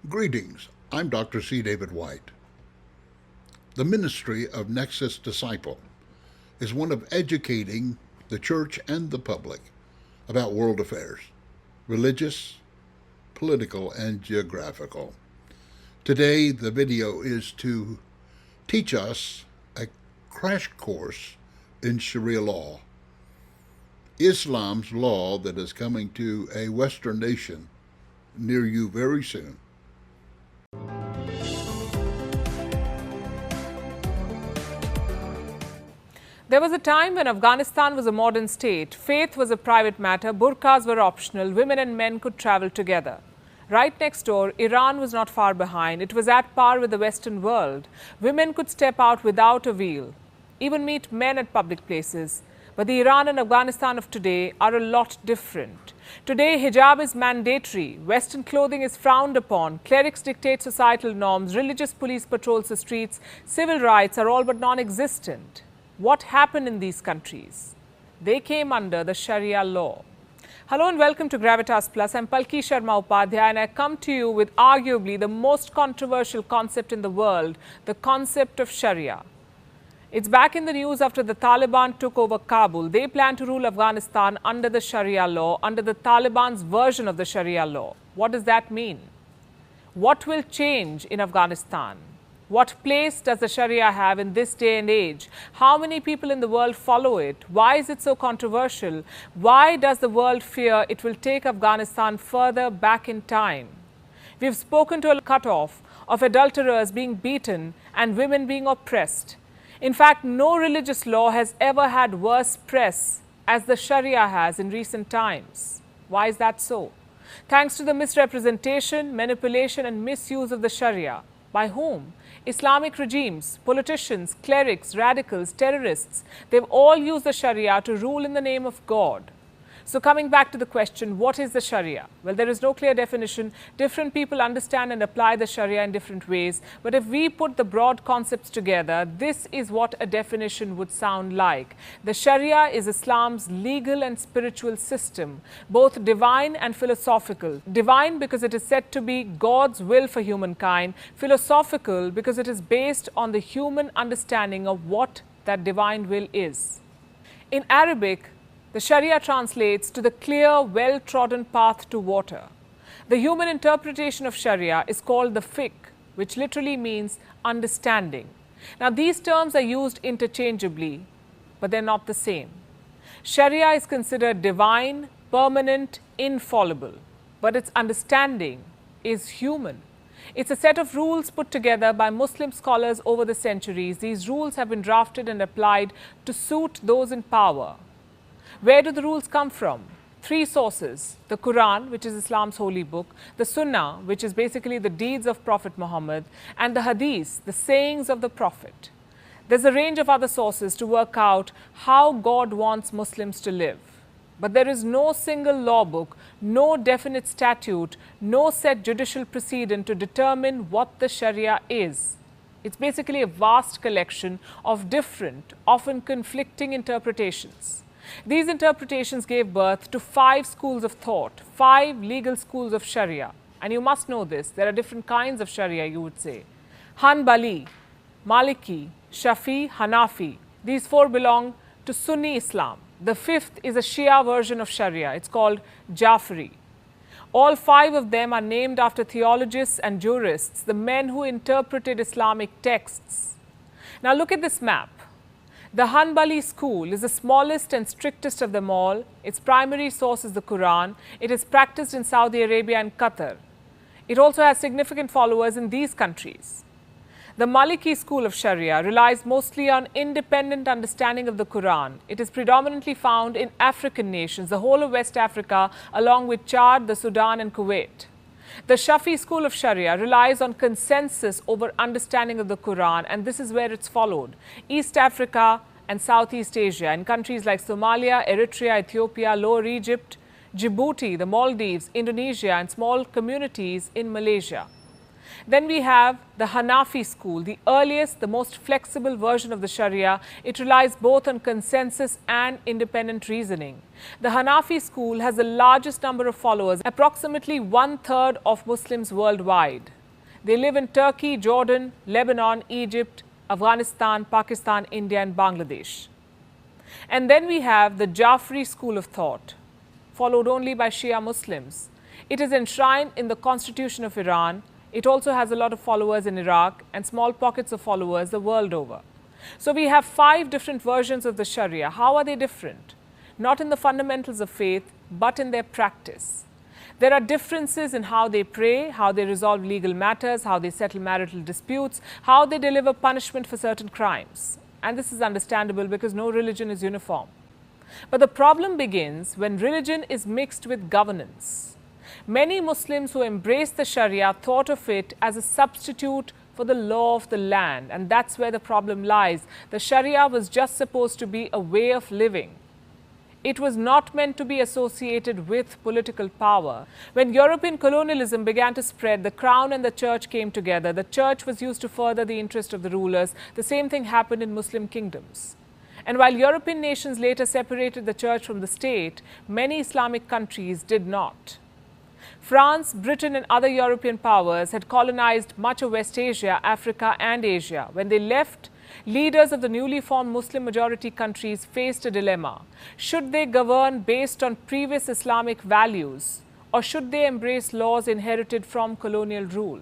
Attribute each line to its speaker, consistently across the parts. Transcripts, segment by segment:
Speaker 1: Greetings, I'm Dr. C. David White. The ministry of Nexus Disciple is one of educating the church and the public about world affairs, religious, political, and geographical. Today, the video is to teach us a crash course in Sharia law, Islam's law that is coming to a Western nation near you very soon.
Speaker 2: There was a time when Afghanistan was a modern state. Faith was a private matter, burqas were optional, women and men could travel together. Right next door, Iran was not far behind. It was at par with the Western world. Women could step out without a veil, even meet men at public places. But the Iran and Afghanistan of today are a lot different. Today, hijab is mandatory, Western clothing is frowned upon, clerics dictate societal norms, religious police patrols the streets, civil rights are all but non-existent. What happened in these countries? They came under the Sharia law. Hello and welcome to Gravitas Plus. I'm Palki Sharma Upadhyay and I come to you with arguably the most controversial concept in the world, the concept of Sharia. It's back in the news after the Taliban took over Kabul. They plan to rule Afghanistan under the Sharia law, under the Taliban's version of the Sharia law. What does that mean? What will change in Afghanistan? What place does the Sharia have in this day and age? How many people in the world follow it? Why is it so controversial? Why does the world fear it will take Afghanistan further back in time? We've spoken to a cutoff of adulterers being beaten and women being oppressed. In fact, no religious law has ever had worse press as the Sharia has in recent times. Why is that so? Thanks to the misrepresentation, manipulation and misuse of the Sharia. By whom? Islamic regimes, politicians, clerics, radicals, terrorists, they've all used the Sharia to rule in the name of God. So coming back to the question, what is the Sharia? Well, there is no clear definition. Different people understand and apply the Sharia in different ways. But if we put the broad concepts together, this is what a definition would sound like. The Sharia is Islam's legal and spiritual system, both divine and philosophical. Divine because it is said to be God's will for humankind. Philosophical because it is based on the human understanding of what that divine will is. In Arabic, the Sharia translates to the clear, well-trodden path to water. The human interpretation of Sharia is called the fiqh, which literally means understanding. Now, these terms are used interchangeably, but they're not the same. Sharia is considered divine, permanent, infallible, but its understanding is human. It's a set of rules put together by Muslim scholars over the centuries. These rules have been drafted and applied to suit those in power. Where do the rules come from? Three sources: the Qur'an, which is Islam's holy book, the Sunnah, which is basically the deeds of Prophet Muhammad, and the Hadith, the sayings of the Prophet. There's a range of other sources to work out how God wants Muslims to live. But there is no single law book, no definite statute, no set judicial precedent to determine what the Sharia is. It's basically a vast collection of different, often conflicting interpretations. These interpretations gave birth to 5 schools of thought, 5 legal schools of Sharia. And you must know this, there are different kinds of Sharia, you would say. Hanbali, Maliki, Shafi, Hanafi. These 4 belong to Sunni Islam. The 5th is a Shia version of Sharia. It's called Jafri. All 5 of them are named after theologists and jurists, the men who interpreted Islamic texts. Now look at this map. The Hanbali school is the smallest and strictest of them all. Its primary source is the Quran. It is practiced in Saudi Arabia and Qatar. It also has significant followers in these countries. The Maliki school of Sharia relies mostly on independent understanding of the Quran. It is predominantly found in African nations, the whole of West Africa, along with Chad, the Sudan and Kuwait. The Shafi school of Sharia relies on consensus over understanding of the Quran, and this is where it's followed. East Africa and Southeast Asia, in countries like Somalia, Eritrea, Ethiopia, Lower Egypt, Djibouti, the Maldives, Indonesia, and small communities in Malaysia. Then we have the Hanafi school, the earliest, the most flexible version of the Sharia. It relies both on consensus and independent reasoning. The Hanafi school has the largest number of followers, approximately 1/3 of Muslims worldwide. They live in Turkey, Jordan, Lebanon, Egypt, Afghanistan, Pakistan, India, and Bangladesh. And then we have the Jafri school of thought, followed only by Shia Muslims. It is enshrined in the constitution of Iran. It also has a lot of followers in Iraq and small pockets of followers the world over. So we have 5 different versions of the Sharia. How are they different? Not in the fundamentals of faith, but in their practice. There are differences in how they pray, how they resolve legal matters, how they settle marital disputes, how they deliver punishment for certain crimes. And this is understandable because no religion is uniform. But the problem begins when religion is mixed with governance. Many Muslims who embraced the Sharia thought of it as a substitute for the law of the land, and that's where the problem lies. The Sharia was just supposed to be a way of living. It was not meant to be associated with political power. When European colonialism began to spread, the crown and the church came together. The church was used to further the interest of the rulers. The same thing happened in Muslim kingdoms. And while European nations later separated the church from the state, many Islamic countries did not. France, Britain, and other European powers had colonized much of West Asia, Africa, and Asia. When they left, leaders of the newly formed Muslim-majority countries faced a dilemma. Should they govern based on previous Islamic values, or should they embrace laws inherited from colonial rule?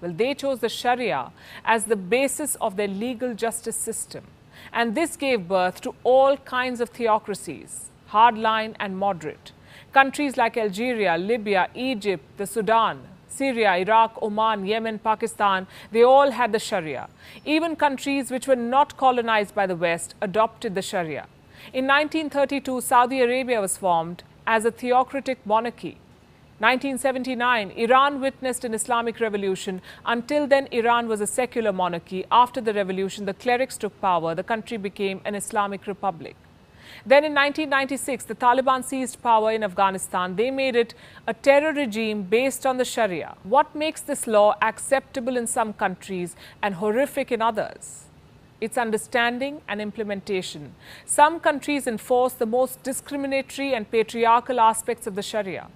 Speaker 2: Well, they chose the Sharia as the basis of their legal justice system. And this gave birth to all kinds of theocracies, hardline and moderate. Countries like Algeria, Libya, Egypt, the Sudan, Syria, Iraq, Oman, Yemen, Pakistan, they all had the Sharia. Even countries which were not colonized by the West adopted the Sharia. In 1932, Saudi Arabia was formed as a theocratic monarchy. 1979, Iran witnessed an Islamic revolution. Until then, Iran was a secular monarchy. After the revolution, the clerics took power. The country became an Islamic republic. Then in 1996, the Taliban seized power in Afghanistan. They made it a terror regime based on the Sharia. What makes this law acceptable in some countries and horrific in others? It's understanding and implementation. Some countries enforce the most discriminatory and patriarchal aspects of the Sharia.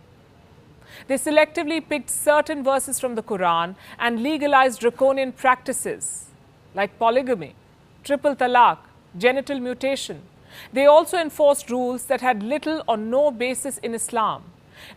Speaker 2: They selectively picked certain verses from the Qur'an and legalized draconian practices like polygamy, triple talaq, genital mutation. They also enforced rules that had little or no basis in Islam.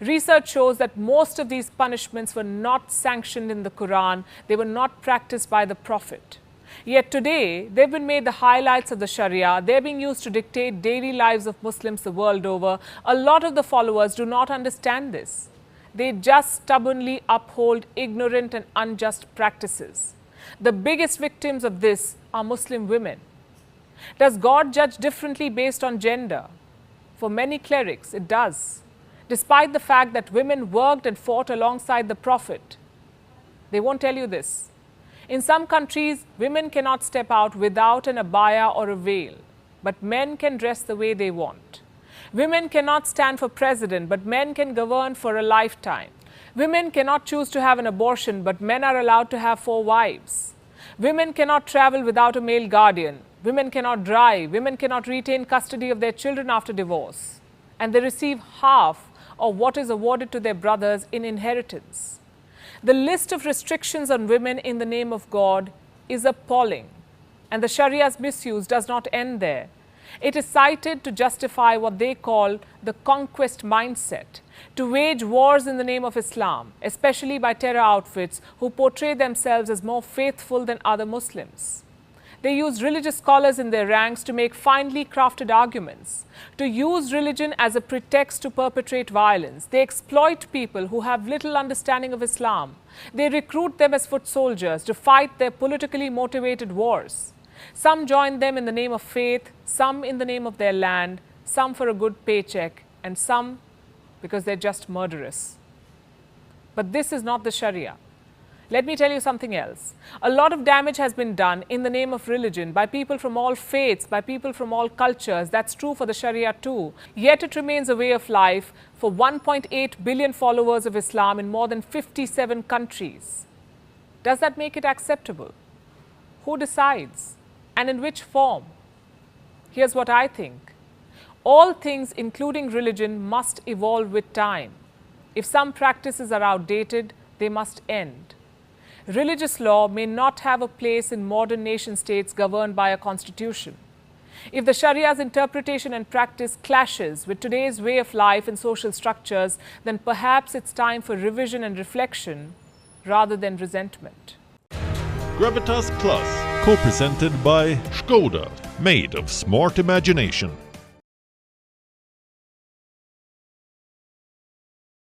Speaker 2: Research shows that most of these punishments were not sanctioned in the Quran. They were not practiced by the Prophet. Yet today, they've been made the highlights of the Sharia. They're being used to dictate daily lives of Muslims the world over. A lot of the followers do not understand this. They just stubbornly uphold ignorant and unjust practices. The biggest victims of this are Muslim women. Does God judge differently based on gender? For many clerics, it does, despite the fact that women worked and fought alongside the Prophet. They won't tell you this. In some countries, women cannot step out without an abaya or a veil, but men can dress the way they want. Women cannot stand for president, but men can govern for a lifetime. Women cannot choose to have an abortion, but men are allowed to have 4 wives. Women cannot travel without a male guardian. Women cannot drive. Women cannot retain custody of their children after divorce. And they receive half of what is awarded to their brothers in inheritance. The list of restrictions on women in the name of God is appalling. And the Sharia's misuse does not end there. It is cited to justify what they call the conquest mindset, to wage wars in the name of Islam, especially by terror outfits who portray themselves as more faithful than other Muslims. They use religious scholars in their ranks to make finely crafted arguments, to use religion as a pretext to perpetrate violence. They exploit people who have little understanding of Islam. They recruit them as foot soldiers to fight their politically motivated wars. Some join them in the name of faith, some in the name of their land, some for a good paycheck, and some because they're just murderous. But this is not the Sharia. Let me tell you something else. A lot of damage has been done in the name of religion by people from all faiths, by people from all cultures. That's true for the Sharia too. Yet it remains a way of life for 1.8 billion followers of Islam in more than 57 countries. Does that make it acceptable? Who decides? And in which form? Here's what I think. All things, including religion, must evolve with time. If some practices are outdated, they must end. Religious law may not have a place in modern nation states governed by a constitution. If the Sharia's interpretation and practice clashes with today's way of life and social structures, then perhaps it's time for revision and reflection rather than resentment.
Speaker 3: Gravitas Plus, co-presented by Skoda, made of smart imagination.